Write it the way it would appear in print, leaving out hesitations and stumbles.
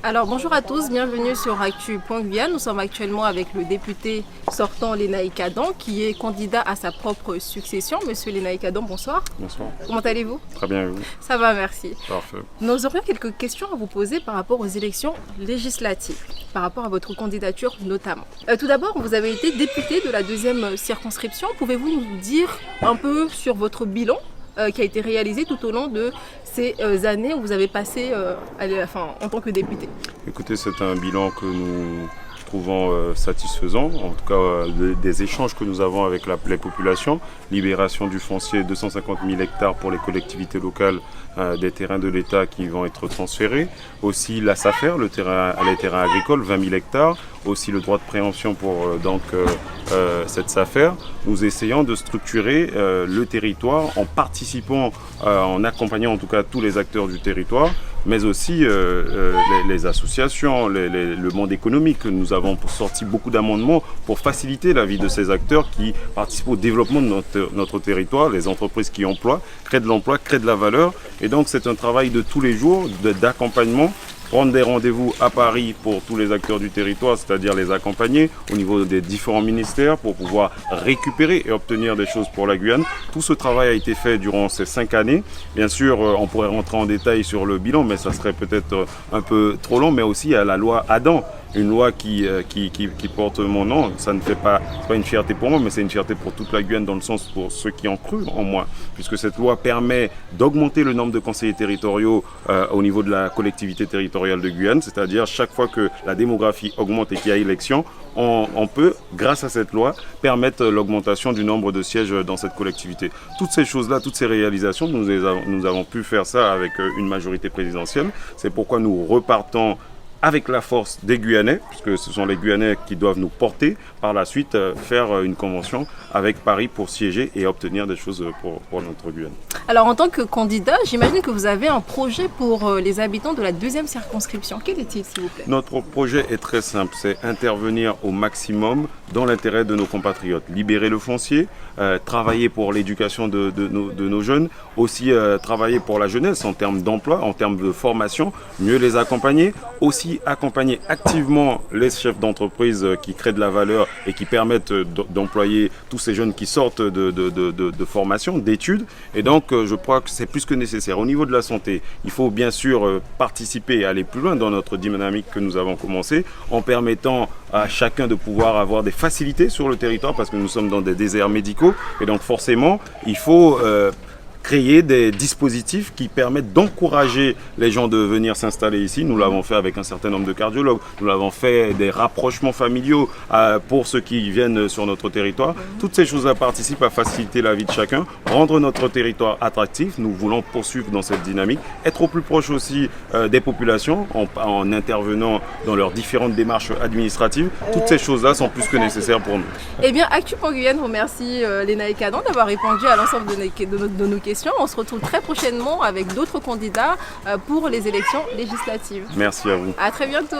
Alors bonjour à tous, bienvenue sur Actu.Guyane. Nous sommes actuellement avec le député sortant Lénaïck Adam qui est candidat à sa propre succession. Monsieur Lénaïck Adam, bonsoir. Bonsoir. Comment allez-vous? Très bien, et vous? Ça va, merci. Parfait. Nous aurions quelques questions à vous poser par rapport aux élections législatives, par rapport à votre candidature notamment. Tout d'abord, vous avez été député de la deuxième circonscription. Pouvez-vous nous dire un peu sur votre bilan qui a été réalisé tout au long de ces années où vous avez passé en tant que député? Écoutez, c'est un bilan que nous trouvons satisfaisant, en tout cas des échanges que nous avons avec les populations, libération du foncier, 250 000 hectares pour les collectivités locales, des terrains de l'État qui vont être transférés, aussi la SAFER, les terrains agricoles, 20 000 hectares, aussi le droit de préemption pour cette SAFER. Nous essayons de structurer le territoire en participant, en accompagnant en tout cas tous les acteurs du territoire, mais aussi les associations, le monde économique. Nous avons sorti beaucoup d'amendements pour faciliter la vie de ces acteurs qui participent au développement de notre territoire, les entreprises qui emploient, créent de l'emploi, créent de la valeur. Et donc c'est un travail de tous les jours, d'accompagnement. Prendre des rendez-vous à Paris pour tous les acteurs du territoire, c'est-à-dire les accompagner au niveau des différents ministères pour pouvoir récupérer et obtenir des choses pour la Guyane. Tout ce travail a été fait durant ces 5 années. Bien sûr, on pourrait rentrer en détail sur le bilan, mais ça serait peut-être un peu trop long, mais aussi à la loi Adam. Une loi qui porte mon nom, ça ne fait pas, c'est pas une fierté pour moi, mais c'est une fierté pour toute la Guyane dans le sens pour ceux qui ont cru en moi, puisque cette loi permet d'augmenter le nombre de conseillers territoriaux au niveau de la collectivité territoriale de Guyane, c'est-à-dire chaque fois que la démographie augmente et qu'il y a élection, on peut, grâce à cette loi, permettre l'augmentation du nombre de sièges dans cette collectivité. Toutes ces choses-là, toutes ces réalisations, nous avons pu faire ça avec une majorité présidentielle. C'est pourquoi nous repartons avec la force des Guyanais, puisque ce sont les Guyanais qui doivent nous porter, par la suite faire une convention avec Paris pour siéger et obtenir des choses pour notre Guyane. Alors en tant que candidat, j'imagine que vous avez un projet pour les habitants de la deuxième circonscription. Quel est-il, s'il vous plaît? Notre projet est très simple, c'est intervenir au maximum dans l'intérêt de nos compatriotes. Libérer le foncier, travailler pour l'éducation de nos jeunes, aussi travailler pour la jeunesse en termes d'emploi, en termes de formation, mieux les accompagner, aussi accompagner activement les chefs d'entreprise qui créent de la valeur et qui permettent d'employer tous ces jeunes qui sortent de formation, d'études. Et donc, je crois que c'est plus que nécessaire. Au niveau de la santé, il faut bien sûr participer et aller plus loin dans notre dynamique que nous avons commencé en permettant à chacun de pouvoir avoir des facilités sur le territoire parce que nous sommes dans des déserts médicaux. Et donc, forcément, il faut créer des dispositifs qui permettent d'encourager les gens de venir s'installer ici. Nous l'avons fait avec un certain nombre de cardiologues. Nous l'avons fait des rapprochements familiaux pour ceux qui viennent sur notre territoire. Toutes ces choses-là participent à faciliter la vie de chacun, rendre notre territoire attractif. Nous voulons poursuivre dans cette dynamique, être au plus proche aussi des populations en intervenant dans leurs différentes démarches administratives. Toutes ces choses-là sont plus que nécessaires pour nous. Eh bien, Actu.Guyane remercie Lénaïck Adam d'avoir répondu à l'ensemble de nos questions. On se retrouve très prochainement avec d'autres candidats pour les élections législatives. Merci à vous. À très bientôt.